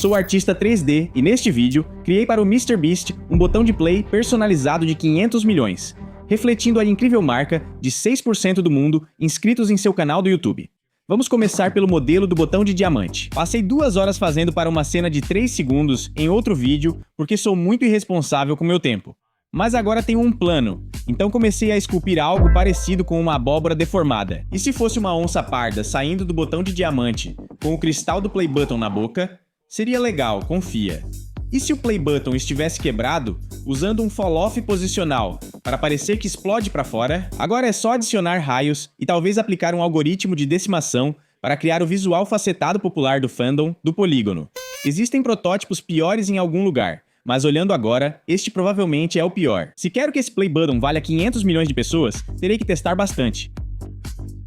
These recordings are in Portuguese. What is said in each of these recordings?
sou artista 3D e neste vídeo criei para o MrBeast um botão de play personalizado de 500 milhões, refletindo a incrível marca de 6% do mundo inscritos em seu canal do YouTube. Vamos começar pelo modelo do botão de diamante. Passei 2 horas fazendo para uma cena de 3 segundos em outro vídeo porque sou muito irresponsável com meu tempo. Mas agora tenho um plano, então comecei a esculpir algo parecido com uma abóbora deformada. E se fosse uma onça parda saindo do botão de diamante com o cristal do play button na boca? Seria legal, confia. E se o play button estivesse quebrado, usando um fall-off posicional para parecer que explode para fora? Agora é só adicionar raios e talvez aplicar um algoritmo de decimação para criar o visual facetado popular do fandom do polígono. Existem protótipos piores em algum lugar, mas olhando agora, este provavelmente é o pior. Se quero que esse play button valha 500 milhões de pessoas, terei que testar bastante.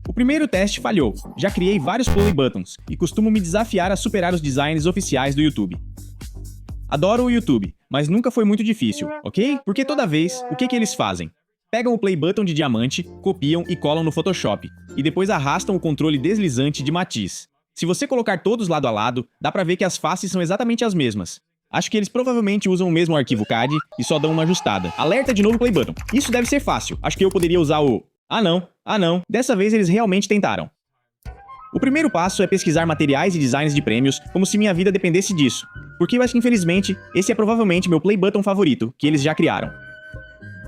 O primeiro teste falhou, já criei vários play buttons e costumo me desafiar a superar os designs oficiais do YouTube. Adoro o YouTube, mas nunca foi muito difícil, ok? Porque toda vez, o que eles fazem? Pegam o play button de diamante, copiam e colam no Photoshop, e depois arrastam o controle deslizante de matiz. Se você colocar todos lado a lado, dá pra ver que as faces são exatamente as mesmas. Acho que eles provavelmente usam o mesmo arquivo CAD e só dão uma ajustada. Alerta de novo play button. Isso deve ser fácil. Acho que eu poderia usar o... Ah não. Dessa vez eles realmente tentaram. O primeiro passo é pesquisar materiais e designs de prêmios como se minha vida dependesse disso. Porque eu acho que infelizmente, esse é provavelmente meu play button favorito, que eles já criaram.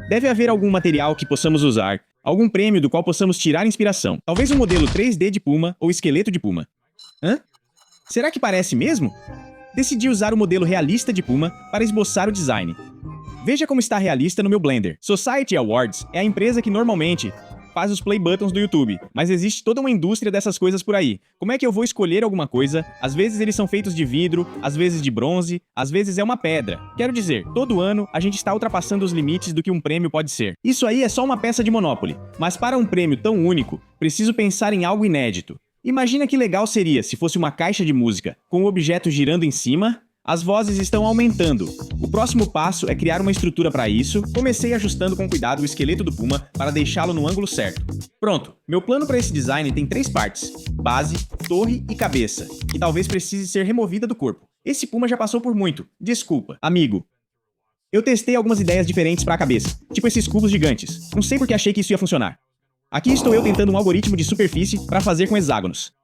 Deve haver algum material que possamos usar, algum prêmio do qual possamos tirar inspiração. Talvez um modelo 3D de puma ou esqueleto de puma. Hã? Será que parece mesmo? Decidi usar o modelo realista de puma para esboçar o design. Veja como está realista no meu Blender. Society Awards é a empresa que normalmente faz os play buttons do YouTube, mas existe toda uma indústria dessas coisas por aí. Como é que eu vou escolher alguma coisa? Às vezes eles são feitos de vidro, às vezes de bronze, às vezes é uma pedra. Quero dizer, todo ano a gente está ultrapassando os limites do que um prêmio pode ser. Isso aí é só uma peça de Monopoly, mas para um prêmio tão único, preciso pensar em algo inédito. Imagina que legal seria se fosse uma caixa de música, com o objeto girando em cima. As vozes estão aumentando. O próximo passo é criar uma estrutura para isso. Comecei ajustando com cuidado o esqueleto do puma para deixá-lo no ângulo certo. Pronto, meu plano para esse design tem 3 partes: base, torre e cabeça, que talvez precise ser removida do corpo. Esse puma já passou por muito. Desculpa, amigo. Eu testei algumas ideias diferentes para a cabeça, tipo esses cubos gigantes. Não sei porque achei que isso ia funcionar. Aqui estou eu tentando um algoritmo de superfície para fazer com hexágonos.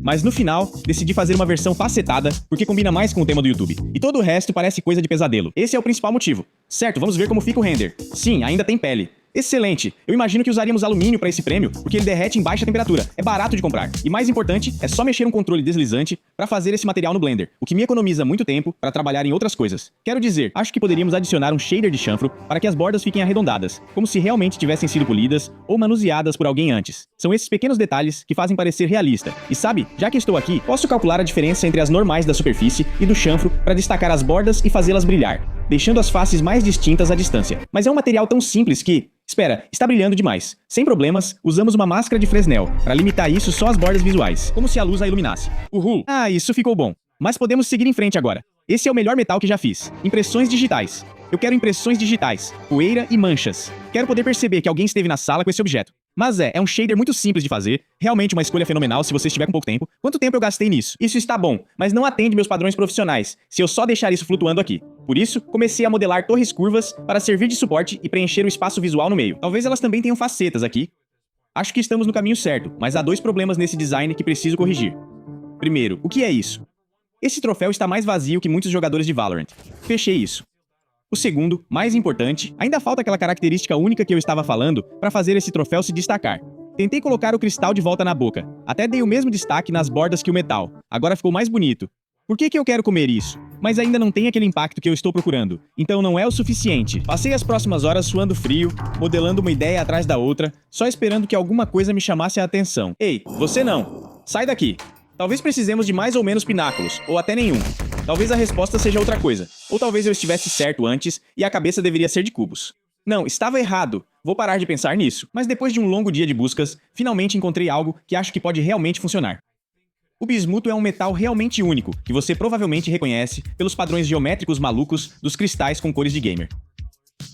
Mas no final, decidi fazer uma versão facetada porque combina mais com o tema do YouTube. E todo o resto parece coisa de pesadelo. Esse é o principal motivo. Certo, vamos ver como fica o render. Sim, ainda tem pele. Excelente! Eu imagino que usaríamos alumínio para esse prêmio, porque ele derrete em baixa temperatura. É barato de comprar. E mais importante, é só mexer um controle deslizante para fazer esse material no Blender, o que me economiza muito tempo para trabalhar em outras coisas. Quero dizer, acho que poderíamos adicionar um shader de chanfro para que as bordas fiquem arredondadas, como se realmente tivessem sido polidas ou manuseadas por alguém antes. São esses pequenos detalhes que fazem parecer realista. E sabe, já que estou aqui, posso calcular a diferença entre as normais da superfície e do chanfro para destacar as bordas e fazê-las brilhar, deixando as faces mais distintas à distância. Mas é um material tão simples que... Espera, está brilhando demais. Sem problemas, usamos uma máscara de Fresnel para limitar isso só às bordas visuais, como se a luz a iluminasse. Uhul! Ah, isso ficou bom. Mas podemos seguir em frente agora. Esse é o melhor metal que já fiz. Impressões digitais. Eu quero impressões digitais, poeira e manchas. Quero poder perceber que alguém esteve na sala com esse objeto. Mas é um shader muito simples de fazer, realmente uma escolha fenomenal se você estiver com pouco tempo. Quanto tempo eu gastei nisso? Isso está bom, mas não atende meus padrões profissionais, se eu só deixar isso flutuando aqui. Por isso, comecei a modelar torres curvas para servir de suporte e preencher o espaço visual no meio. Talvez elas também tenham facetas aqui. Acho que estamos no caminho certo, mas há 2 problemas nesse design que preciso corrigir. Primeiro, o que é isso? Esse troféu está mais vazio que muitos jogadores de Valorant. Fechei isso. O segundo, mais importante, ainda falta aquela característica única que eu estava falando para fazer esse troféu se destacar. Tentei colocar o cristal de volta na boca. Até dei o mesmo destaque nas bordas que o metal. Agora ficou mais bonito. Por que eu quero comer isso? Mas ainda não tem aquele impacto que eu estou procurando. Então não é o suficiente. Passei as próximas horas suando frio, modelando uma ideia atrás da outra, só esperando que alguma coisa me chamasse a atenção. Ei, você não! Sai daqui! Talvez precisemos de mais ou menos pináculos, ou até nenhum. Talvez a resposta seja outra coisa. Ou talvez eu estivesse certo antes e a cabeça deveria ser de cubos. Não, estava errado. Vou parar de pensar nisso. Mas depois de um longo dia de buscas, finalmente encontrei algo que acho que pode realmente funcionar. O bismuto é um metal realmente único, que você provavelmente reconhece pelos padrões geométricos malucos dos cristais com cores de gamer.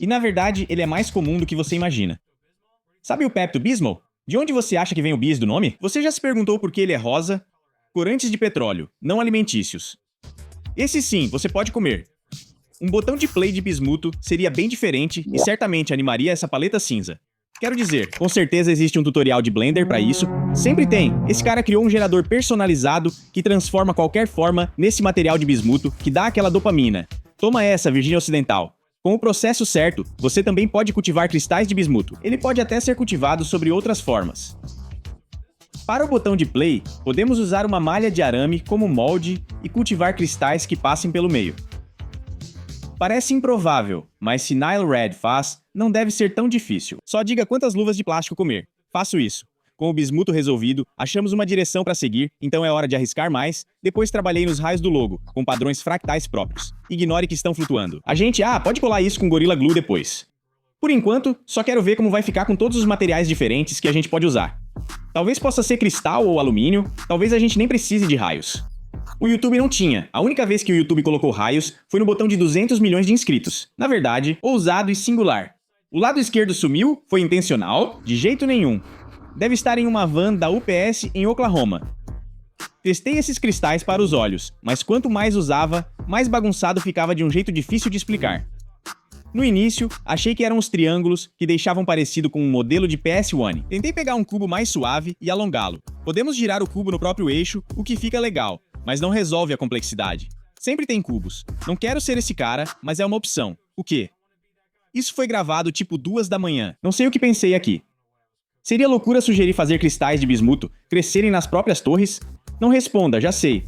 E na verdade, ele é mais comum do que você imagina. Sabe o Pepto-Bismol? De onde você acha que vem o bis do nome? Você já se perguntou por que ele é rosa? Corantes de petróleo, não alimentícios. Esse sim, você pode comer. Um botão de play de bismuto seria bem diferente e certamente animaria essa paleta cinza. Quero dizer, com certeza existe um tutorial de Blender para isso. Sempre tem. Esse cara criou um gerador personalizado que transforma qualquer forma nesse material de bismuto que dá aquela dopamina. Toma essa, Virgínia Ocidental. Com o processo certo, você também pode cultivar cristais de bismuto. Ele pode até ser cultivado sobre outras formas. Para o botão de play, podemos usar uma malha de arame como molde e cultivar cristais que passem pelo meio. Parece improvável, mas se Nile Red faz, não deve ser tão difícil. Só diga quantas luvas de plástico comer. Faço isso. Com o bismuto resolvido, achamos uma direção para seguir, então é hora de arriscar mais. Depois trabalhei nos raios do logo, com padrões fractais próprios. Ignore que estão flutuando. A gente, pode colar isso com Gorilla Glue depois. Por enquanto, só quero ver como vai ficar com todos os materiais diferentes que a gente pode usar. Talvez possa ser cristal ou alumínio, talvez a gente nem precise de raios. O YouTube não tinha. A única vez que o YouTube colocou raios foi no botão de 200 milhões de inscritos. Na verdade, ousado e singular. O lado esquerdo sumiu? Foi intencional? De jeito nenhum. Deve estar em uma van da UPS em Oklahoma. Testei esses cristais para os olhos, mas quanto mais usava, mais bagunçado ficava de um jeito difícil de explicar. No início, achei que eram os triângulos que deixavam parecido com um modelo de PS1. Tentei pegar um cubo mais suave e alongá-lo. Podemos girar o cubo no próprio eixo, o que fica legal, mas não resolve a complexidade. Sempre tem cubos. Não quero ser esse cara, mas é uma opção. O quê? Isso foi gravado tipo 2 da manhã. Não sei o que pensei aqui. Seria loucura sugerir fazer cristais de bismuto crescerem nas próprias torres? Não responda, já sei.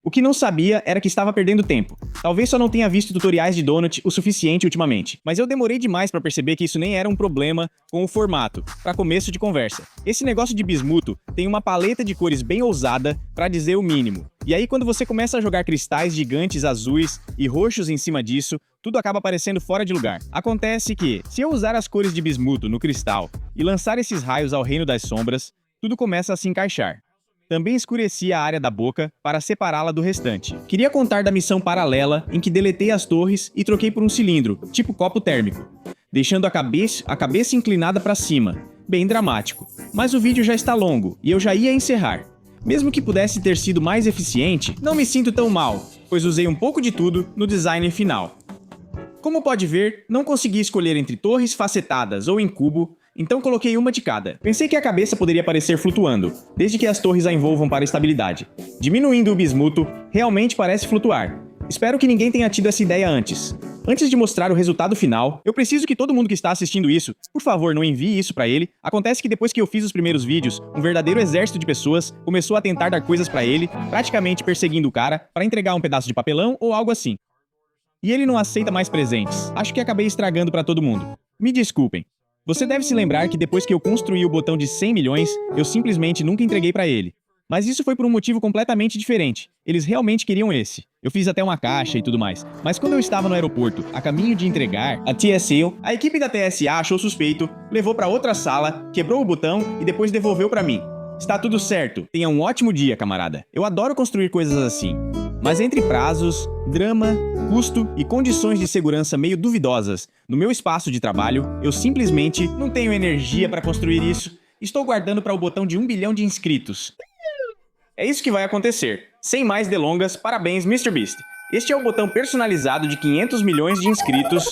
O que não sabia era que estava perdendo tempo. Talvez só não tenha visto tutoriais de Donut o suficiente ultimamente, mas eu demorei demais para perceber que isso nem era um problema com o formato, para começo de conversa. Esse negócio de bismuto tem uma paleta de cores bem ousada, para dizer o mínimo. E aí quando você começa a jogar cristais gigantes azuis e roxos em cima disso, tudo acaba parecendo fora de lugar. Acontece que, se eu usar as cores de bismuto no cristal e lançar esses raios ao reino das sombras, tudo começa a se encaixar. Também escureci a área da boca para separá-la do restante. Queria contar da missão paralela em que deletei as torres e troquei por um cilindro, tipo copo térmico, deixando a cabeça inclinada para cima. Bem dramático. Mas o vídeo já está longo e eu já ia encerrar. Mesmo que pudesse ter sido mais eficiente, não me sinto tão mal, pois usei um pouco de tudo no design final. Como pode ver, não consegui escolher entre torres facetadas ou em cubo, então coloquei uma de cada. Pensei que a cabeça poderia parecer flutuando, desde que as torres a envolvam para estabilidade. Diminuindo o bismuto, realmente parece flutuar. Espero que ninguém tenha tido essa ideia antes. Antes de mostrar o resultado final, eu preciso que todo mundo que está assistindo isso, por favor, não envie isso pra ele. Acontece que depois que eu fiz os primeiros vídeos, um verdadeiro exército de pessoas começou a tentar dar coisas pra ele, praticamente perseguindo o cara, pra entregar um pedaço de papelão ou algo assim. E ele não aceita mais presentes. Acho que acabei estragando pra todo mundo. Me desculpem. Você deve se lembrar que depois que eu construí o botão de 100 milhões, eu simplesmente nunca entreguei pra ele. Mas isso foi por um motivo completamente diferente. Eles realmente queriam esse. Eu fiz até uma caixa e tudo mais. Mas quando eu estava no aeroporto, a caminho de entregar a TSA, a equipe da TSA achou suspeito, levou pra outra sala, quebrou o botão e depois devolveu pra mim. Está tudo certo. Tenha um ótimo dia, camarada. Eu adoro construir coisas assim. Mas entre prazos, drama, custo e condições de segurança meio duvidosas no meu espaço de trabalho, eu simplesmente não tenho energia para construir isso. Estou guardando para o botão de 1 bilhão de inscritos. É isso que vai acontecer. Sem mais delongas, parabéns, MrBeast. Este é o botão personalizado de 500 milhões de inscritos.